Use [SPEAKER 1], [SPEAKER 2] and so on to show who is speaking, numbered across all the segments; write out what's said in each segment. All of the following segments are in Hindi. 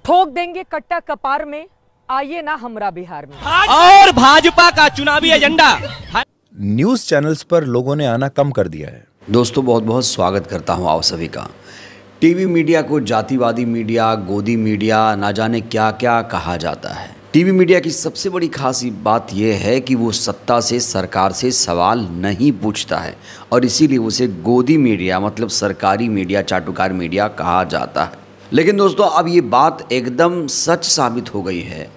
[SPEAKER 1] ठोक देंगे कट्टा कपार में, आइए ना हमरा बिहार में।
[SPEAKER 2] और भाजपा का चुनावी एजेंडा
[SPEAKER 3] न्यूज चैनल्स पर लोगों ने आना कम कर दिया है।
[SPEAKER 4] दोस्तों बहुत बहुत स्वागत करता हूं आप सभी का। टीवी मीडिया को जातिवादी मीडिया, गोदी मीडिया, ना जाने क्या क्या कहा जाता है। टीवी मीडिया की सबसे बड़ी खास बात यह है कि वो सत्ता से, सरकार से सवाल नहीं पूछता है और इसीलिए उसे गोदी मीडिया मतलब सरकारी मीडिया, चाटुकार मीडिया कहा जाता है। लेकिन दोस्तों अब ये बात एकदम सच साबित हो गई है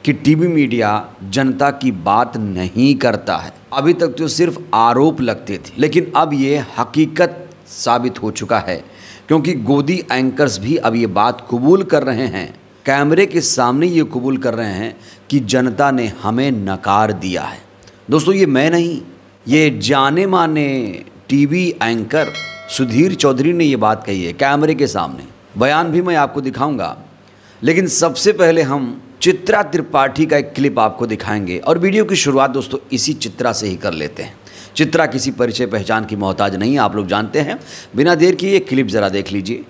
[SPEAKER 4] कि टीवी मीडिया जनता की बात नहीं करता है। अभी तक तो सिर्फ आरोप लगते थे, लेकिन अब ये हकीकत साबित हो चुका है क्योंकि गोदी एंकर्स भी अब ये बात कबूल कर रहे हैं, कैमरे के सामने ये कबूल कर रहे हैं कि जनता ने हमें नकार दिया है। दोस्तों ये मैं नहीं, ये जाने माने टीवी एंकर सुधीर चौधरी ने ये बात कही है कैमरे के सामने। बयान भी मैं आपको दिखाऊंगा, लेकिन सबसे पहले हम चित्रा त्रिपाठी का एक क्लिप आपको दिखाएंगे और वीडियो की शुरुआत दोस्तों इसी चित्रा से ही कर लेते हैं। चित्रा किसी परिचय पहचान की मोहताज नहीं, आप लोग जानते हैं। बिना देर की ये क्लिप जरा देख लीजिए।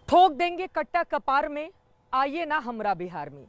[SPEAKER 1] ठोक देंगे कट्टा कपार में, आइए ना हमरा बिहार में।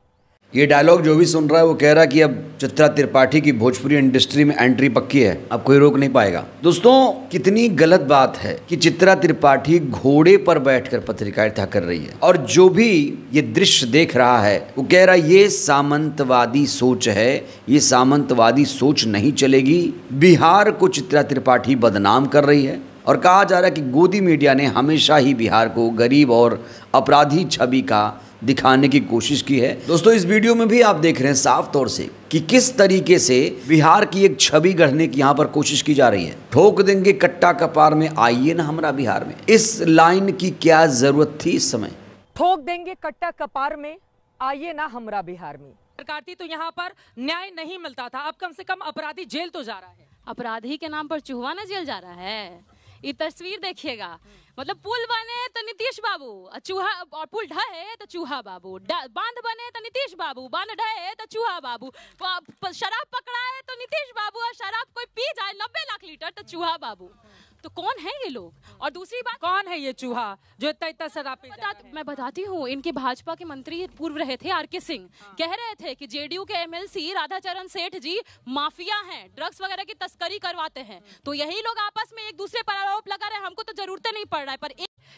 [SPEAKER 4] ये डायलॉग जो भी सुन रहा है वो कह रहा है कि अब चित्रा त्रिपाठी की भोजपुरी इंडस्ट्री में एंट्री पक्की है, अब कोई रोक नहीं पाएगा। दोस्तों कितनी गलत बात है कि चित्रा त्रिपाठी घोड़े पर बैठकर पत्रकारिता कर रही है और जो भी ये दृश्य देख रहा है वो कह रहा है ये सामंतवादी सोच है, ये सामंतवादी सोच नहीं चलेगी। बिहार को चित्रा त्रिपाठी बदनाम कर रही है और कहा जा रहा है कि गोदी मीडिया ने हमेशा ही बिहार को गरीब और अपराधी छवि का दिखाने की कोशिश की है। दोस्तों इस वीडियो में भी आप देख रहे हैं साफ तौर से कि किस तरीके से बिहार की एक छवि गढ़ने की यहाँ पर कोशिश की जा रही है। ठोक देंगे कट्टा कपार में, आइए ना हमरा बिहार में। इस लाइन की क्या जरूरत थी इस समय?
[SPEAKER 1] ठोक देंगे कट्टा कपार में, आइए ना हमरा बिहार में।
[SPEAKER 5] सरकार थी तो यहाँ पर न्याय नहीं मिलता था, अब कम से कम अपराधी जेल तो जा रहा है।
[SPEAKER 6] अपराधी के नाम पर चूहा ना जेल जा रहा है। ये तस्वीर देखिएगा, मतलब पुल बने तो नीतीश बाबू, चूहा, और पुल ढहे तो चूहा बाबू, बांध बने तो नीतीश बाबू, बांध ढहे तो चूहा बाबू, शराब पकड़ाए तो नीतीश बाबू, और शराब कोई पी जाए 90 लाख लीटर तो चूहा बाबू। तो कौन है ये लोग? और दूसरी बात,
[SPEAKER 5] कौन है ये चूहा जो इतना शराब पी जाता है?
[SPEAKER 6] मैं बताती हूँ, इनके भाजपा के मंत्री पूर्व रहे थे आर के सिंह, कह रहे थे कि जेडीयू के एमएलसी राधाचरण सेठ जी माफिया हैं, ड्रग्स वगैरह की तस्करी करवाते हैं। तो यही लोग आपस में एक दूसरे पर आरोप लगा रहे हैं, हमको तो जरूरत नहीं पड़ रहा है। पर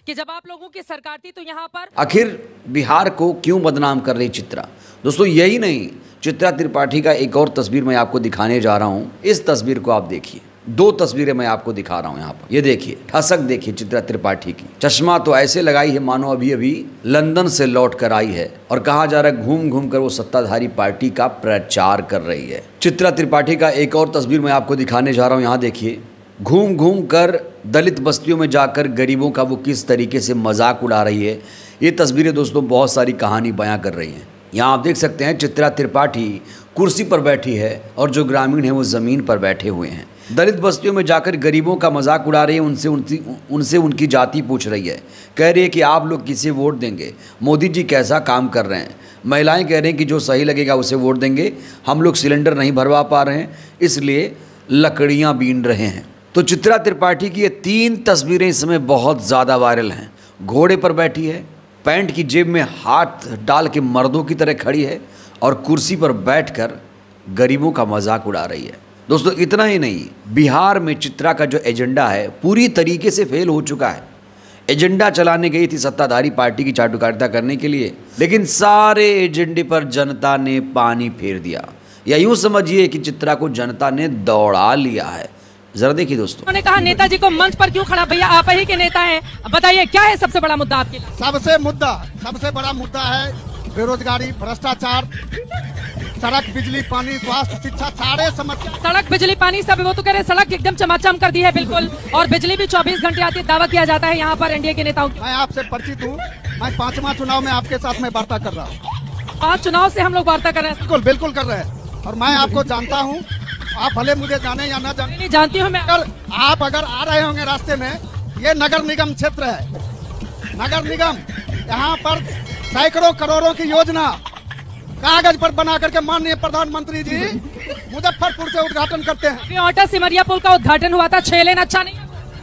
[SPEAKER 5] कि जब आप लोगों की सरकार थी तो यहाँ पर
[SPEAKER 4] आखिर बिहार को क्यों बदनाम कर रही चित्रा? दोस्तों यही नहीं, चित्रा त्रिपाठी का एक और तस्वीर मैं आपको दिखाने जा रहा हूँ। इस तस्वीर को आप देखिए, दो तस्वीरें मैं आपको दिखा रहा हूँ यहाँ पर। ये देखिए, ठसक देखिए चित्रा त्रिपाठी की। चश्मा तो ऐसे लगाई है मानो अभी अभी लंदन से लौट कर आई है और कहा जा रहा है घूम घूम कर वो सत्ताधारी पार्टी का प्रचार कर रही है। चित्रा त्रिपाठी का एक और तस्वीर मैं आपको दिखाने जा रहा हूँ, यहाँ देखिए। घूम घूम कर दलित बस्तियों में जाकर गरीबों का वो किस तरीके से मजाक उड़ा रही है। ये तस्वीरें दोस्तों बहुत सारी कहानी बयां कर रही हैं। यहाँ आप देख सकते हैं चित्रा त्रिपाठी कुर्सी पर बैठी है और जो ग्रामीण हैं वो ज़मीन पर बैठे हुए हैं। दलित बस्तियों में जाकर गरीबों का मजाक उड़ा रही है, उनसे उनकी जाति पूछ रही है। कह रही है कि आप लोग किसे वोट देंगे, मोदी जी कैसा काम कर रहे हैं। महिलाएं कह रही हैं कि जो सही लगेगा उसे वोट देंगे, हम लोग सिलेंडर नहीं भरवा पा रहे हैं इसलिए लकड़ियाँ बीन रहे हैं। तो चित्रा त्रिपाठी की ये 3 तस्वीरें इस समय बहुत ज़्यादा वायरल हैं। घोड़े पर बैठी है, पैंट की जेब में हाथ डाल के मर्दों की तरह खड़ी है और कुर्सी पर बैठकर गरीबों का मजाक उड़ा रही है। दोस्तों इतना ही नहीं, बिहार में चित्रा का जो एजेंडा है पूरी तरीके से फेल हो चुका है। एजेंडा चलाने गई थी सत्ताधारी पार्टी की चाटुकारिता करने के लिए, लेकिन सारे एजेंडे पर जनता ने पानी फेर दिया। या यूँ समझिए कि चित्रा को जनता ने दौड़ा लिया है। जरा देखिए दोस्तों।
[SPEAKER 5] उन्होंने कहा नेताजी को मंच पर क्यों खड़ा? भैया आप ही के नेता हैं, बताइए क्या है सबसे बड़ा मुद्दा आपके लिए?
[SPEAKER 7] सबसे बड़ा मुद्दा है बेरोजगारी, भ्रष्टाचार, सड़क, बिजली, पानी, स्वास्थ्य, शिक्षा, सारे समस्या।
[SPEAKER 5] सड़क, बिजली, पानी सब, वो तो कह रहे सड़क एकदम चमाचम कर दी है बिल्कुल, और बिजली भी 24 घंटे आती है, दावा किया जाता है यहाँ पर एनडीए के नेताओं की।
[SPEAKER 7] मैं आपसे परिचित हूँ, मैं 5वां चुनाव में आपके साथ में वार्ता कर रहा हूँ।
[SPEAKER 5] 5 चुनाव से हम लोग वार्ता कर रहे हैं।
[SPEAKER 7] बिल्कुल कर रहे हैं और मैं आपको जानता हूँ, आप भले मुझे जाने या ना जाने।
[SPEAKER 5] नहीं जानती हूँ मैं।
[SPEAKER 7] आप अगर आ रहे होंगे रास्ते में, ये नगर निगम क्षेत्र है। नगर निगम, यहाँ पर सैकड़ों करोड़ों की योजना कागज पर बना करके माननीय प्रधानमंत्री जी मुजफ्फरपुर से उद्घाटन करते हैं।
[SPEAKER 5] ऑटा सिमरिया पुल का उद्घाटन हुआ था, 6 लेन अच्छा नहीं।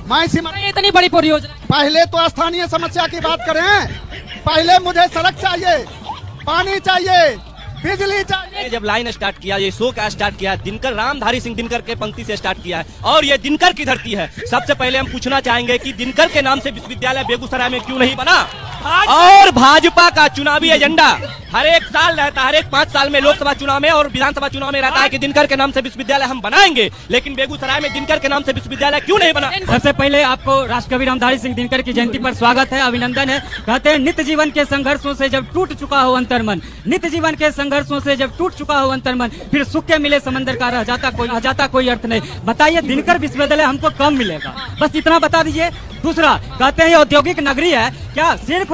[SPEAKER 7] मैं सिमरिया
[SPEAKER 5] इतनी बड़ी परियोजना।
[SPEAKER 7] पहले तो स्थानीय समस्या की बात करें, पहले मुझे सड़क चाहिए, पानी चाहिए, बिजली चाहिए।
[SPEAKER 2] जब लाइन स्टार्ट किया, ये शो का स्टार्ट किया, दिनकर रामधारी सिंह दिनकर के पंक्ति से स्टार्ट किया है और ये दिनकर की धरती है। सबसे पहले हम पूछना चाहेंगे कि दिनकर के नाम से विश्वविद्यालय बेगूसराय में क्यों नहीं बना? और भाजपा का चुनावी एजेंडा हर एक साल रहता है, हर एक 5 साल में लोकसभा चुनाव में और विधानसभा चुनाव में रहता है कि दिनकर के नाम से विश्वविद्यालय हम बनाएंगे, लेकिन बेगूसराय में दिनकर के नाम से विश्वविद्यालय क्यों नहीं बना?
[SPEAKER 5] सबसे पहले आपको राष्ट्रकवि रामधारी सिंह दिनकर की जयंती पर स्वागत है, अभिनंदन है। कहते हैं नित्य जीवन के संघर्षों से जब टूट चुका हो अंतर्मन, नित्य जीवन के संघर्षों से जब टूट चुका हो अंतर्मन, फिर सुख के मिले समंदर का रह जाता कोई अर्थ नहीं। बताइए दिनकर विश्वविद्यालय हमको कम मिलेगा, बस इतना बता दीजिए। दूसरा, कहते हैं ये औद्योगिक नगरी है, क्या सिर्फ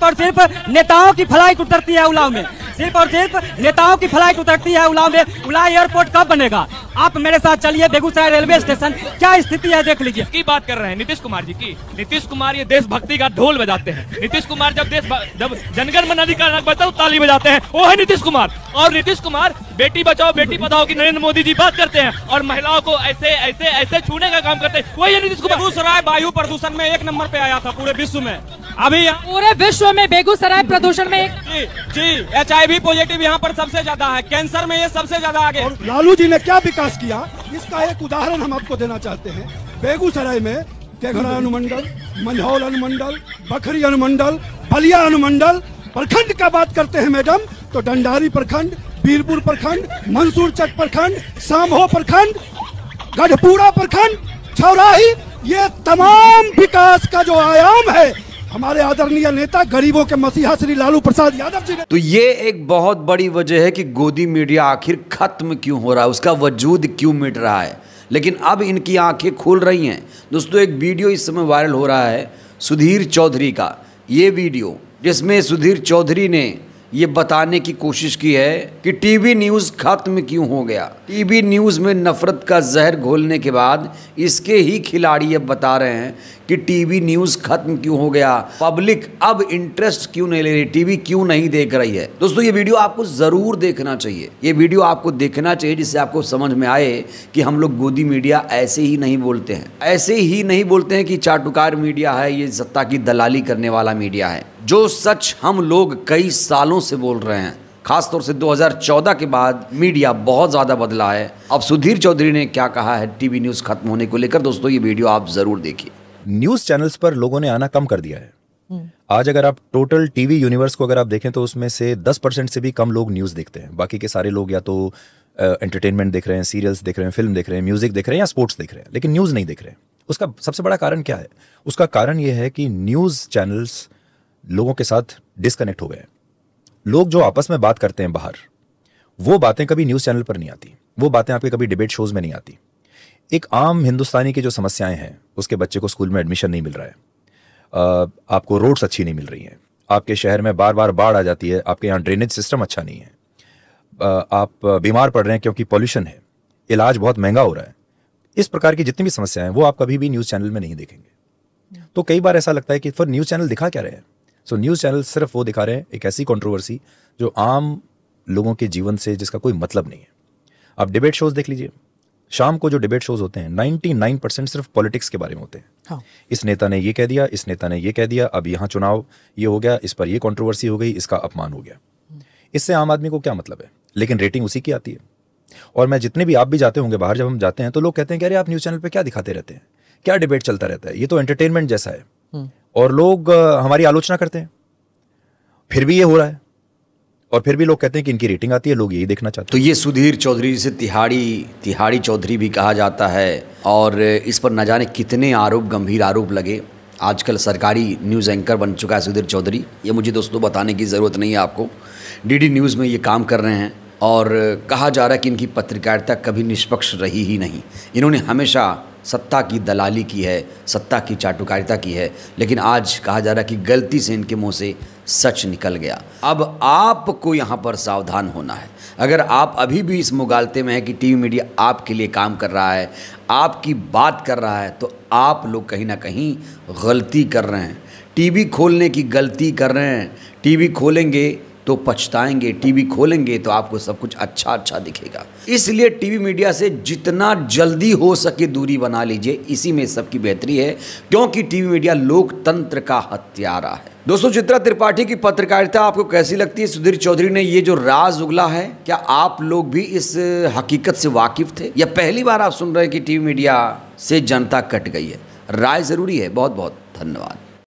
[SPEAKER 5] और सिर्फ नेताओं की फ्लाइट उतरती है उलाव में, सिर्फ और सिर्फ नेताओं की फ्लाइट उतरती है उलाव में। उलाव एयरपोर्ट कब बनेगा? आप मेरे साथ चलिए, बेगूसराय रेलवे स्टेशन क्या स्थिति है देख लीजिए।
[SPEAKER 2] की बात कर रहे हैं नीतीश कुमार जी की। नीतीश कुमार ये देशभक्ति का ढोल बजाते हैं। नीतीश कुमार जब जनगण मन अधिकार बजता है ताली बजाते हैं, वो है नीतीश कुमार। और नीतीश कुमार बेटी बचाओ बेटी पढ़ाओ की नरेंद्र मोदी जी बात करते हैं और महिलाओं को ऐसे छूने का काम करते हैं, वही है नीतीश कुमार।
[SPEAKER 8] बेगूसराय वायु प्रदूषण में 1 नंबर पे आया था पूरे विश्व में। अभी
[SPEAKER 5] पूरे विश्व में बेगूसराय प्रदूषण में
[SPEAKER 8] जी HIV पॉजिटिव यहाँ पर सबसे ज्यादा है, कैंसर में ये सबसे ज्यादा आगे।
[SPEAKER 7] और लालू जी ने क्या विकास किया, इसका एक उदाहरण हम आपको देना चाहते हैं। बेगूसराय में तेघड़ा अनुमंडल, मंझौल अनुमंडल, बखरी अनुमंडल, बलिया अनुमंडल, प्रखंड का बात करते हैं मैडम तो डंडारी प्रखंड, बीरपुर प्रखंड, मंसूरचक प्रखंड, सामहो प्रखंड, गढ़पुरा प्रखंड, छौराही, ये तमाम विकास का जो आयाम है हमारे आदरणीय नेता गरीबों के मसीहा श्री लालू प्रसाद यादव जी ने।
[SPEAKER 4] तो ये एक बहुत बड़ी वजह है कि गोदी मीडिया आखिर खत्म क्यों हो रहा है, उसका वजूद क्यों मिट रहा है। लेकिन अब इनकी आंखें खुल रही हैं। दोस्तों, एक वीडियो इस समय वायरल हो रहा है सुधीर चौधरी का, ये वीडियो जिसमें सुधीर चौधरी ने ये बताने की कोशिश की है कि टीवी न्यूज़ खत्म क्यों हो गया। टीवी न्यूज़ में नफरत का जहर घोलने के बाद इसके ही खिलाड़ी अब बता रहे हैं कि टीवी न्यूज़ खत्म क्यों हो गया, पब्लिक अब इंटरेस्ट क्यों नहीं ले रही, टीवी क्यों नहीं देख रही है। दोस्तों, ये वीडियो आपको ज़रूर देखना चाहिए, ये वीडियो आपको देखना चाहिए जिससे आपको समझ में आए कि हम लोग गोदी मीडिया ऐसे ही नहीं बोलते हैं, ऐसे ही नहीं बोलते हैं कि चाटुकार मीडिया है, ये सत्ता की दलाली करने वाला मीडिया है। जो सच हम लोग कई सालों से बोल रहे हैं, खासतौर से 2014 के बाद मीडिया बहुत ज़्यादा बदला है। अब सुधीर चौधरी ने क्या कहा है टीवी न्यूज़ खत्म होने को लेकर, दोस्तों ये वीडियो आप ज़रूर देखिए।
[SPEAKER 3] न्यूज चैनल्स पर लोगों ने आना कम कर दिया है। आज अगर आप टोटल टीवी यूनिवर्स को अगर आप देखें तो उसमें से 10% से भी कम लोग न्यूज़ देखते हैं। बाकी के सारे लोग या तो एंटरटेनमेंट देख रहे हैं, सीरियल्स देख रहे हैं, फिल्म देख रहे हैं, म्यूजिक देख रहे हैं या स्पोर्ट्स देख रहे हैं, लेकिन न्यूज़ नहीं देख रहे हैं। उसका सबसे बड़ा कारण क्या है? उसका कारण यह है कि न्यूज़ चैनल्स लोगों के साथ डिस्कनेक्ट हो गए। लोग जो आपस में बात करते हैं बाहर, वो बातें कभी न्यूज़ चैनल पर नहीं आती, वो बातें आपके कभी डिबेट शोज में नहीं आती। एक आम हिंदुस्तानी की जो समस्याएं हैं, उसके बच्चे को स्कूल में एडमिशन नहीं मिल रहा है, आपको रोड्स अच्छी नहीं मिल रही हैं, आपके शहर में बार बार बाढ़ आ जाती है, आपके यहाँ ड्रेनेज सिस्टम अच्छा नहीं है, आप बीमार पड़ रहे हैं क्योंकि पॉल्यूशन है, इलाज बहुत महंगा हो रहा है। इस प्रकार की जितनी भी समस्याएं हैं वो आप कभी भी न्यूज़ चैनल में नहीं देखेंगे। तो कई बार ऐसा लगता है कि फिर न्यूज़ चैनल दिखा क्या रहे हैं? सो न्यूज़ चैनल सिर्फ वो दिखा रहे हैं एक ऐसी कंट्रोवर्सी जो आम लोगों के जीवन से जिसका कोई मतलब नहीं है। आप डिबेट शोज देख लीजिए, शाम को जो डिबेट शोज होते हैं 99% सिर्फ पॉलिटिक्स के बारे में होते हैं। हाँ। इस नेता ने ये कह दिया, इस नेता ने ये कह दिया, अब यहाँ चुनाव ये हो गया, इस पर ये कंट्रोवर्सी हो गई, इसका अपमान हो गया। इससे आम आदमी को क्या मतलब है? लेकिन रेटिंग उसी की आती है। और मैं जितने भी आप भी जाते होंगे बाहर, जब हम जाते हैं तो लोग कहते हैं कि अरे आप न्यूज़ चैनल पे क्या दिखाते रहते हैं, क्या डिबेट चलता रहता है, ये तो एंटरटेनमेंट जैसा है। और लोग हमारी आलोचना करते हैं, फिर भी ये हो रहा है और फिर भी लोग कहते हैं कि इनकी रेटिंग आती है, लोग यही देखना चाहते हैं।
[SPEAKER 4] तो ये सुधीर चौधरी, जिसे तिहाड़ी चौधरी भी कहा जाता है, और इस पर न जाने कितने आरोप, गंभीर आरोप लगे। आजकल सरकारी न्यूज़ एंकर बन चुका है सुधीर चौधरी। ये मुझे दोस्तों बताने की ज़रूरत नहीं है आपको, डीडी न्यूज़ में ये काम कर रहे हैं और कहा जा रहा है कि इनकी पत्रकारिता कभी निष्पक्ष रही ही नहीं। इन्होंने हमेशा सत्ता की दलाली की है, सत्ता की चाटुकारिता की है, लेकिन आज कहा जा रहा है कि गलती से इनके मुंह से सच निकल गया। अब आपको यहाँ पर सावधान होना है। अगर आप अभी भी इस मुगालते में हैं कि टीवी मीडिया आपके लिए काम कर रहा है, आपकी बात कर रहा है, तो आप लोग कहीं ना कहीं गलती कर रहे हैं। टीवी खोलने की गलती कर रहे हैं। टीवी खोलेंगे तो पछताएंगे, टीवी खोलेंगे तो आपको सब कुछ अच्छा अच्छा दिखेगा। इसलिए टीवी मीडिया से जितना जल्दी हो सके दूरी बना लीजिए, इसी में सबकी बेहतरी है, क्योंकि टीवी मीडिया लोकतंत्र का हत्यारा है। दोस्तों, चित्रा त्रिपाठी की पत्रकारिता आपको कैसी लगती है? सुधीर चौधरी ने ये जो राज उगला है, क्या आप लोग भी इस हकीकत से वाकिफ थे, या पहली बार आप सुन रहे हैं कि टीवी मीडिया से जनता कट गई है? राय जरूरी है। बहुत बहुत धन्यवाद।